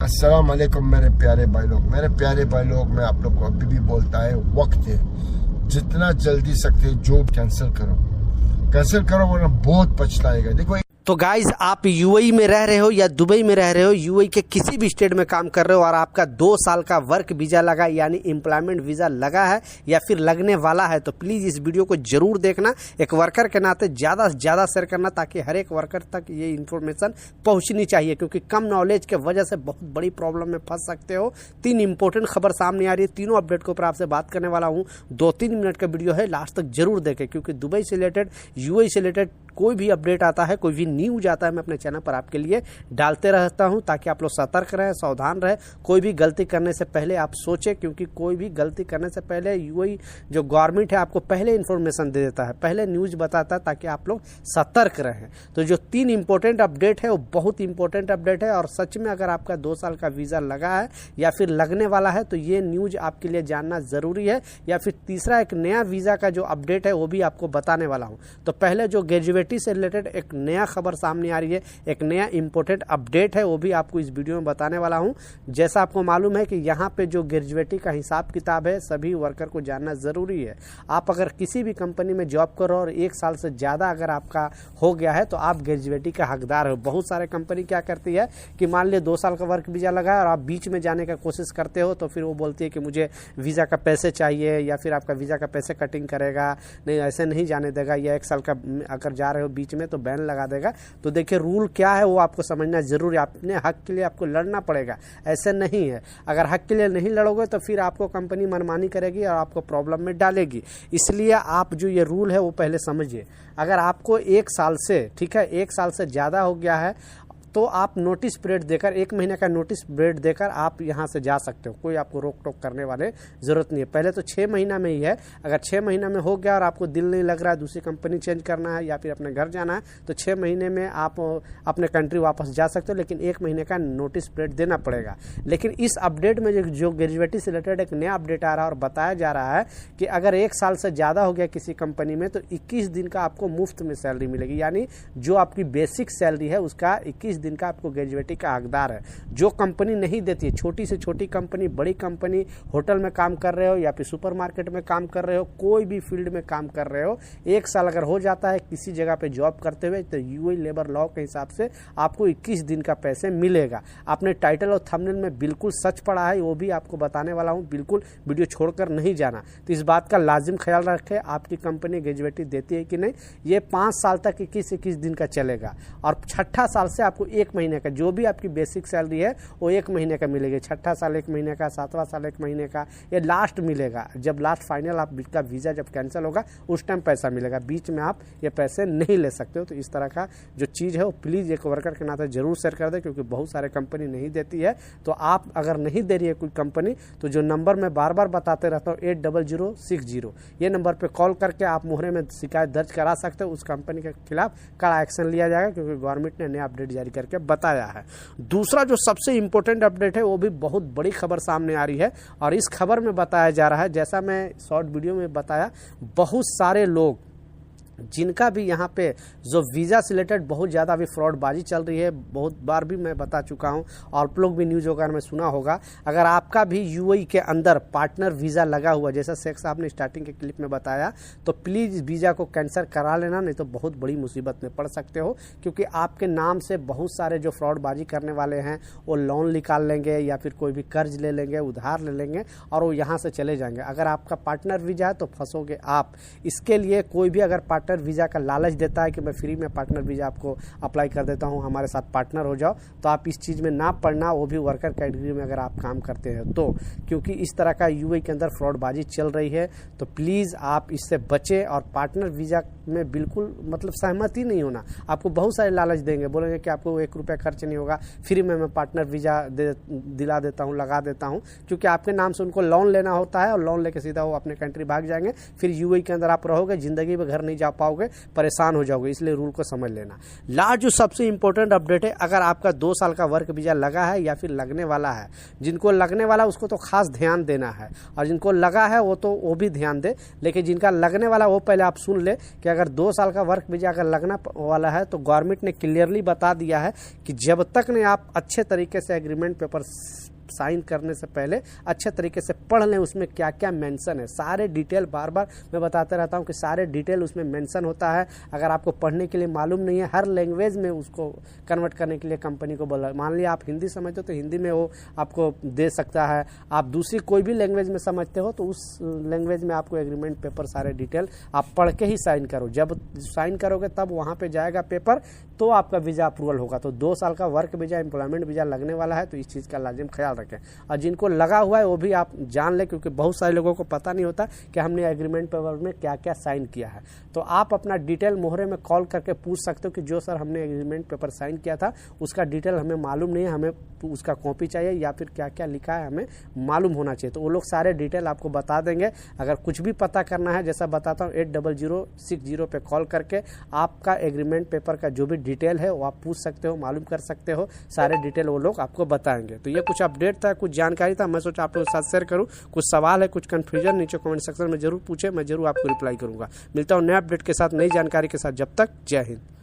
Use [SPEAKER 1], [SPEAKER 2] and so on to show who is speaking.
[SPEAKER 1] अस्सलाम वालेकुम मेरे प्यारे भाई लोग, मैं आप लोग को अभी भी बोलता है, वक्त है, जितना जल्दी सकते जॉब कैंसिल करो वरना बहुत पछताएगा। देखो
[SPEAKER 2] तो गाइज, आप यूएई में रह रहे हो या दुबई में रह रहे हो, यूएई के किसी भी स्टेट में काम कर रहे हो और आपका 2 साल का वर्क वीजा लगा यानी एम्प्लॉयमेंट वीजा लगा है या फिर लगने वाला है, तो प्लीज इस वीडियो को जरूर देखना। एक वर्कर के नाते ज्यादा से ज्यादा शेयर करना ताकि हर एक वर्कर तक ये इन्फॉर्मेशन पहुंचनी चाहिए, क्योंकि कम नॉलेज के वजह से बहुत बड़ी प्रॉब्लम में फंस सकते हो। 3 इंपॉर्टेंट खबर सामने आ रही है, तीनों अपडेट के ऊपर आपसे बात करने वाला हूँ। 2-3 मिनट का वीडियो है, लास्ट तक जरूर देखें, क्योंकि दुबई से रिलेटेड, यूएई से रिलेटेड कोई भी अपडेट आता है, कोई भी न्यूज आता है, मैं अपने चैनल पर आपके लिए डालते रहता हूं ताकि आप लोग सतर्क रहें, सावधान रहें। कोई भी गलती करने से पहले आप सोचें, क्योंकि कोई भी गलती करने से पहले यूएई जो गवर्नमेंट है आपको पहले इन्फॉर्मेशन दे देता है, पहले न्यूज बताता है ताकि आप लोग सतर्क रहें। तो जो 3 इंपॉर्टेंट अपडेट है वो बहुत इंपॉर्टेंट अपडेट है और सच में अगर आपका 2 साल का वीजा लगा है या फिर लगने वाला है तो ये न्यूज आपके लिए जानना जरूरी है। या फिर तीसरा एक नया वीजा का जो अपडेट है वो भी आपको बताने वाला हूं। तो पहले जो ग्रेजुएटी से रिलेटेड एक नया खबर सामने आ रही है, एक नया इंपॉर्टेंट अपडेट है, वो भी आपको इस वीडियो में बताने वाला हूं। जैसा आपको मालूम है कि यहाँ पे जो ग्रेजुएटी का हिसाब किताब है सभी वर्कर को जानना जरूरी है। आप अगर किसी भी कंपनी में जॉब करो और 1 साल से ज्यादा अगर आपका हो गया है तो आप ग्रेजुएटी का हकदार हो। बहुत सारे कंपनी क्या करती है कि मान लिया 2 साल का वर्क वीजा लगा है और आप बीच में जाने का कोशिश करते हो तो फिर वो बोलती है कि मुझे वीजा का पैसे चाहिए या फिर आपका वीजा का पैसे कटिंग करेगा, नहीं ऐसे नहीं जाने देगा, या 1 साल का अगर जा रहे हो बीच में तो बैन लगा देगा। तो देखिए रूल क्या है वो आपको समझना जरूरी है। अपने हक के लिए आपको लड़ना पड़ेगा, ऐसे नहीं है। अगर हक के लिए नहीं लड़ोगे तो फिर आपको कंपनी मनमानी करेगी और आपको प्रॉब्लम में डालेगी। इसलिए आप जो ये रूल है वो पहले समझिए। अगर आपको 1 साल से, ठीक है, 1 साल से ज़्यादा हो गया है तो आप नोटिस पीरियड देकर, 1 महीने का नोटिस पीरियड देकर आप यहाँ से जा सकते हो। कोई आपको रोक टोक करने वाले जरूरत नहीं है। पहले तो 6 महीना में ही है। अगर 6 महीना में हो गया और आपको दिल नहीं लग रहा है, दूसरी कंपनी चेंज करना है या फिर अपने घर जाना है, तो 6 महीने में आप अपने कंट्री वापस जा सकते हो, लेकिन 1 महीने का नोटिस पीरियड देना पड़ेगा। लेकिन इस अपडेट में जो ग्रेजुएटी से रिलेटेड एक नया अपडेट आ रहा है और बताया जा रहा है कि अगर 1 साल से ज़्यादा हो गया किसी कंपनी में तो 21 दिन का आपको मुफ्त में सैलरी मिलेगी। यानी जो आपकी बेसिक सैलरी है उसका 21 दिन का आपको ग्रेजुएटी का हकदार है। जो कंपनी नहीं देती है, छोटी से छोटी कंपनी, बड़ी कंपनी, होटल में काम कर रहे हो या फिर सुपरमार्केट में काम कर रहे हो, कोई भी फील्ड में काम कर रहे हो, 1 साल अगर हो जाता है किसी जगह पे जॉब करते हुए तो यूएई लेबर लॉ के हिसाब से आपको 21 दिन का पैसे मिलेगा। आपने टाइटल और थंबनेल में बिल्कुल सच पढ़ा है, वो भी आपको बताने वाला हूँ, बिल्कुल वीडियो छोड़कर नहीं जाना। तो इस बात का लाजिम ख्याल रखें, आपकी कंपनी ग्रेजुएटी देती है कि नहीं। ये 5 साल तक 21 दिन का चलेगा और 6ठा साल से आपको 1 महीने का, जो भी आपकी बेसिक सैलरी है वो 1 महीने का मिलेगी। 6ठा साल 1 महीने का, 7वां साल 1 महीने का, ये लास्ट मिलेगा। जब लास्ट फाइनल आपका वीजा जब कैंसिल होगा उस टाइम पैसा मिलेगा, बीच में आप ये पैसे नहीं ले सकते हो। तो इस तरह का जो चीज़ है वो प्लीज़ एक वर्कर के नाते जरूर शेयर कर दे, क्योंकि बहुत सारे कंपनी नहीं देती है। तो आप अगर नहीं दे रही है कोई कंपनी तो जो नंबर मैं बार बार बताते रहता हूँ 80060, ये नंबर पर कॉल करके आप मुहरे में शिकायत दर्ज करा सकते हो। उस कंपनी के खिलाफ कड़ा एक्शन लिया जाएगा, क्योंकि गवर्नमेंट ने नया अपडेट जारी करके बताया है। दूसरा जो सबसे इंपॉर्टेंट अपडेट है वो भी बहुत बड़ी खबर सामने आ रही है और इस खबर में बताया जा रहा है, जैसा मैं शॉर्ट वीडियो में बताया, बहुत सारे लोग जिनका भी यहाँ पे जो वीज़ा से रिलेटेड बहुत ज़्यादा अभी फ्रॉडबाजी चल रही है, बहुत बार भी मैं बता चुका हूँ और आप लोग भी न्यूज़ वगैरह में सुना होगा। अगर आपका भी यूएई के अंदर पार्टनर वीज़ा लगा हुआ, जैसा शेख साहब ने स्टार्टिंग के क्लिप में बताया, तो प्लीज़ वीज़ा को कैंसिल करा लेना, नहीं तो बहुत बड़ी मुसीबत में पड़ सकते हो। क्योंकि आपके नाम से बहुत सारे जो फ्रॉडबाजी करने वाले हैं वो लोन निकाल लेंगे या फिर कोई भी कर्ज ले लेंगे, उधार ले लेंगे और वो यहाँ से चले जाएंगे। अगर आपका पार्टनर वीज़ा है तो फंसोगे आप। इसके लिए कोई भी अगर पार्टनर वीजा का लालच देता है कि मैं फ्री में पार्टनर वीजा आपको अप्लाई कर देता हूं, हमारे साथ पार्टनर हो जाओ, तो आप इस चीज़ में ना पड़ना, वो भी वर्कर कैटेगरी में अगर आप काम करते हैं तो, क्योंकि इस तरह का यूएई के अंदर फ्रॉडबाजी चल रही है। तो प्लीज़ आप इससे बचें और पार्टनर वीजा में बिल्कुल मतलब सहमति नहीं होना। आपको बहुत सारे लालच देंगे, बोलेंगे कि आपको 1 रुपया खर्च नहीं होगा, फ्री में मैं पार्टनर वीजा दिला देता हूँ, लगा देता हूँ, क्योंकि आपके नाम से उनको लोन लेना होता है और लोन लेके सीधा वो अपने कंट्री भाग जाएंगे। फिर यूएई के अंदर आप रहोगे, जिंदगी में घर नहीं जा पाओगे, परेशान हो जाओगे, इसलिए रूल को समझ लेना। लास्ट जो सबसे इंपॉर्टेंट अपडेट है, अगर आपका 2 साल का वर्क वीजा लगा है या फिर लगने वाला है, जिनको लगने वाला उसको तो खास ध्यान देना है, और जिनको लगा है वो भी ध्यान दे, लेकिन जिनका लगने वाला वो पहले आप सुन ले कि अगर 2 साल का वर्क वीजा अगर लगना वाला है तो गवर्नमेंट ने क्लियरली बता दिया है कि जब तक ने आप अच्छे तरीके से एग्रीमेंट पेपर साइन करने से पहले अच्छे तरीके से पढ़ लें उसमें क्या क्या मेंशन है, सारे डिटेल बार बार मैं बताते रहता हूं कि सारे डिटेल उसमें मेंशन होता है। अगर आपको पढ़ने के लिए मालूम नहीं है, हर लैंग्वेज में उसको कन्वर्ट करने के लिए कंपनी को बोला, मान लिया आप हिंदी समझते हो तो हिंदी में वो आपको दे सकता है, आप दूसरी कोई भी लैंग्वेज में समझते हो तो उस लैंग्वेज में आपको एग्रीमेंट पेपर सारे डिटेल आप पढ़ के ही साइन करो। जब साइन करोगे तब वहाँ पर जाएगा पेपर, तो आपका वीज़ा अप्रूवल होगा। तो 2 साल का वर्क वीज़ा, एम्प्लॉयमेंट वीज़ा लगने वाला है, तो इस चीज़ का लाजिम ख्याल रखें। और जिनको लगा हुआ है वो भी आप जान लें, क्योंकि बहुत सारे लोगों को पता नहीं होता कि हमने एग्रीमेंट पेपर में क्या क्या साइन किया है। तो आप अपना डिटेल मोहरे में कॉल करके पूछ सकते हो कि जो सर हमने एग्रीमेंट पेपर साइन किया था उसका डिटेल हमें मालूम नहीं है, हमें उसका कॉपी चाहिए या फिर क्या क्या लिखा है हमें मालूम होना चाहिए। तो वो लोग सारे डिटेल आपको बता देंगे। अगर कुछ भी पता करना है, जैसा बताता हूँ, 80060 पे कॉल करके आपका एग्रीमेंट पेपर का जो भी डिटेल है वो आप पूछ सकते हो, मालूम कर सकते हो, सारे डिटेल वो लोग आपको बताएंगे। तो ये कुछ अपडेट था, कुछ जानकारी था, मैं सोचा आप लोगों के साथ शेयर करूं। कुछ सवाल है, कुछ कंफ्यूजन, नीचे कमेंट सेक्शन में जरूर पूछे, मैं जरूर आपको रिप्लाई करूंगा। मिलता हूं नए अपडेट के साथ, नई जानकारी के साथ। जब तक जय हिंद।